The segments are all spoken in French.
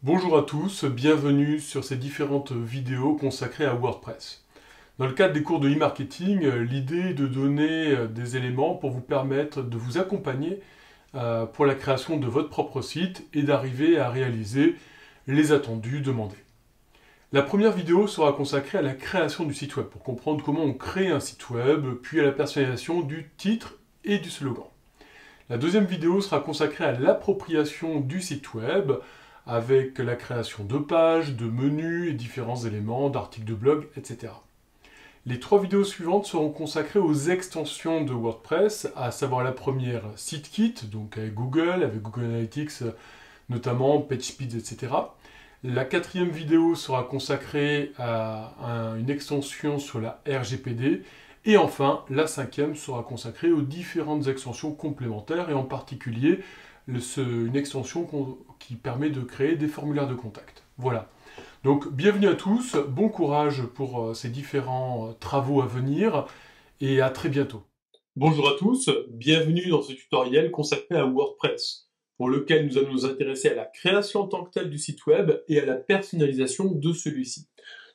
Bonjour à tous, bienvenue sur ces différentes vidéos consacrées à WordPress. Dans le cadre des cours de e-marketing, l'idée est de donner des éléments pour vous permettre de vous accompagner pour la création de votre propre site et d'arriver à réaliser les attendus demandés. La première vidéo sera consacrée à la création du site web, pour comprendre comment on crée un site web, puis à la personnalisation du titre et du slogan. La deuxième vidéo sera consacrée à l'appropriation du site web, avec la création de pages, de menus et différents éléments, d'articles de blog, etc. Les trois vidéos suivantes seront consacrées aux extensions de WordPress, à savoir la première SiteKit, donc avec Google Analytics notamment, PageSpeed, etc. La quatrième vidéo sera consacrée à une extension sur la RGPD. Et enfin, la cinquième sera consacrée aux différentes extensions complémentaires, et en particulier une extension qui permet de créer des formulaires de contact. Voilà. Donc, bienvenue à tous, bon courage pour ces différents travaux à venir, et à très bientôt. Bonjour à tous, bienvenue dans ce tutoriel consacré à WordPress, pour lequel nous allons nous intéresser à la création en tant que telle du site web et à la personnalisation de celui-ci.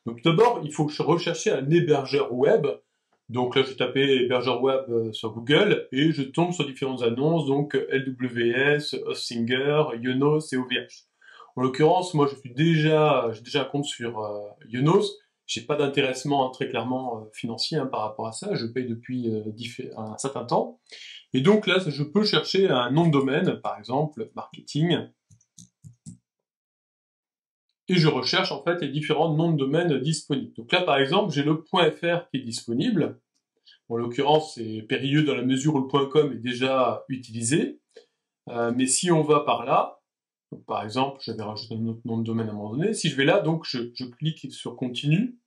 Donc d'abord, il faut rechercher un hébergeur web. Donc là, je vais taper hébergeur web sur Google et je tombe sur différentes annonces, donc LWS, Hostinger, Yonos et OVH. En l'occurrence, moi, j'ai déjà un compte sur Yonos. J'ai pas d'intéressement très clairement financier par rapport à ça. Je paye depuis un certain temps. Et donc là, je peux chercher un nom de domaine, par exemple marketing. Et je recherche en fait les différents noms de domaine disponibles. Donc là, par exemple, j'ai le .fr qui est disponible. En l'occurrence, c'est périlleux dans la mesure où le .com est déjà utilisé. Mais si on va par là, donc par exemple, j'avais rajouté un autre nom de domaine à un moment donné. Si je vais là, donc je clique sur continue.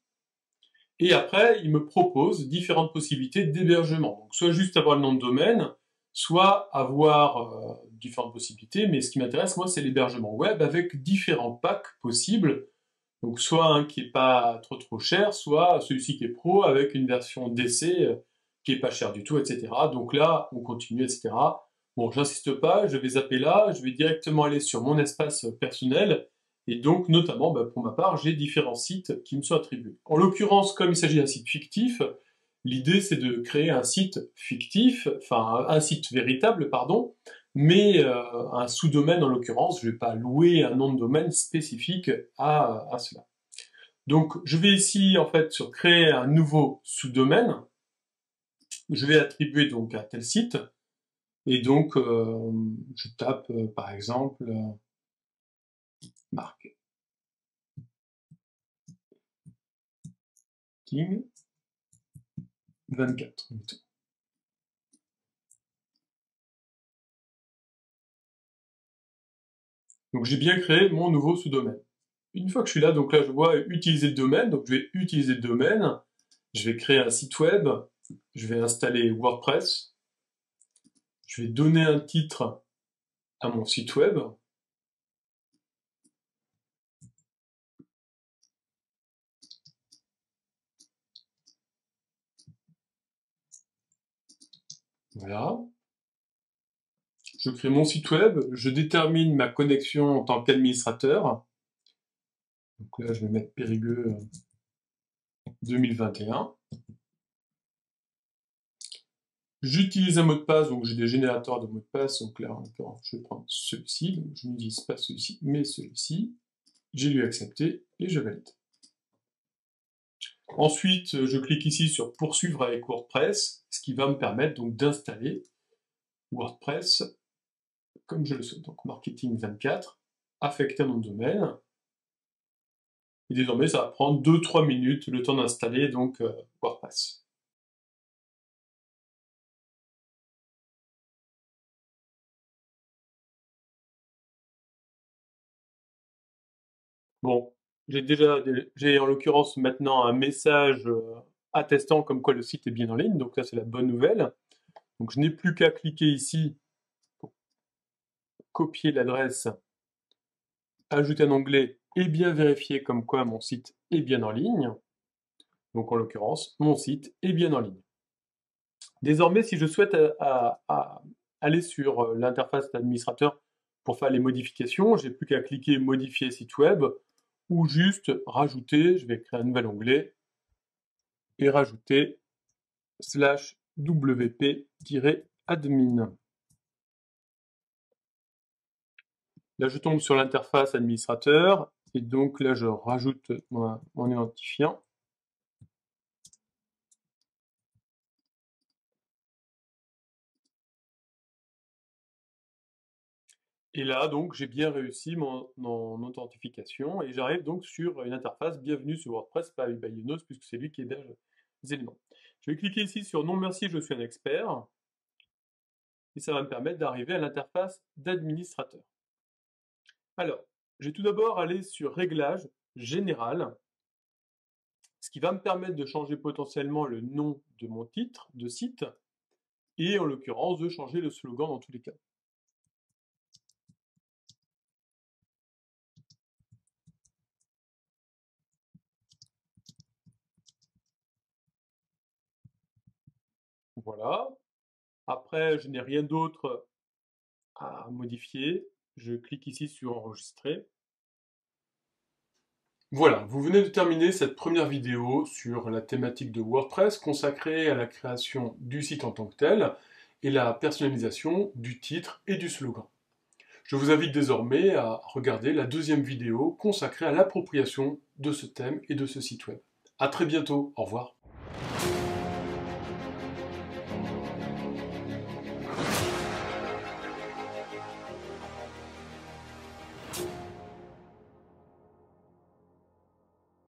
Et après, il me propose différentes possibilités d'hébergement. Donc soit juste avoir le nom de domaine, soit avoir différentes possibilités. Mais ce qui m'intéresse, moi, c'est l'hébergement web avec différents packs possibles. Donc soit un qui est pas trop cher, soit celui-ci qui est pro avec une version d'essai qui est pas cher du tout, etc. Donc là, on continue, etc. Bon, j'insiste pas, je vais zapper là, je vais directement aller sur mon espace personnel, et donc notamment, pour ma part, j'ai différents sites qui me sont attribués. En l'occurrence, comme il s'agit d'un site fictif, l'idée c'est de créer un site fictif, enfin un site véritable, pardon, mais un sous-domaine en l'occurrence, je ne vais pas louer un nom de domaine spécifique à cela. Donc je vais ici en fait sur créer un nouveau sous-domaine, je vais attribuer donc à tel site, et donc je tape par exemple marketing 24. Donc j'ai bien créé mon nouveau sous-domaine. Une fois que je suis là, donc là je vois utiliser le domaine, donc je vais utiliser le domaine, je vais créer un site web, je vais installer WordPress, je vais donner un titre à mon site web, voilà, je crée mon site web, je détermine ma connexion en tant qu'administrateur, donc là je vais mettre Périgueux 2021. J'utilise un mot de passe, donc j'ai des générateurs de mots de passe, donc là en l'occurrence je vais prendre celui-ci, donc je n'utilise pas celui-ci, mais celui-ci. J'ai lu accepter et je valide. Ensuite, je clique ici sur poursuivre avec WordPress, ce qui va me permettre donc d'installer WordPress comme je le souhaite. Donc marketing 24, affecter un nom de domaine. Et désormais, ça va prendre 2-3 minutes le temps d'installer donc WordPress. Bon, j'ai en l'occurrence maintenant un message attestant comme quoi le site est bien en ligne, donc ça c'est la bonne nouvelle. Donc je n'ai plus qu'à cliquer ici pour copier l'adresse, ajouter un onglet et bien vérifier comme quoi mon site est bien en ligne. Donc en l'occurrence, mon site est bien en ligne. Désormais, si je souhaite aller sur l'interface d'administrateur Pour faire les modifications, j'ai plus qu'à cliquer modifier site web ou juste rajouter, je vais créer un nouvel onglet et rajouter /wp-admin. Là, je tombe sur l'interface administrateur et donc là, je rajoute mon identifiant. Et là, donc, j'ai bien réussi mon authentification et j'arrive donc sur une interface bienvenue sur WordPress by Yonos puisque c'est lui qui héberge les éléments. Je vais cliquer ici sur non merci, je suis un expert et ça va me permettre d'arriver à l'interface d'administrateur. Alors, je vais tout d'abord aller sur Réglages général, ce qui va me permettre de changer potentiellement le nom de mon titre de site et en l'occurrence de changer le slogan dans tous les cas. Voilà. Après, je n'ai rien d'autre à modifier. Je clique ici sur enregistrer. Voilà, vous venez de terminer cette première vidéo sur la thématique de WordPress consacrée à la création du site en tant que tel et la personnalisation du titre et du slogan. Je vous invite désormais à regarder la deuxième vidéo consacrée à l'appropriation de ce thème et de ce site web. À très bientôt, au revoir.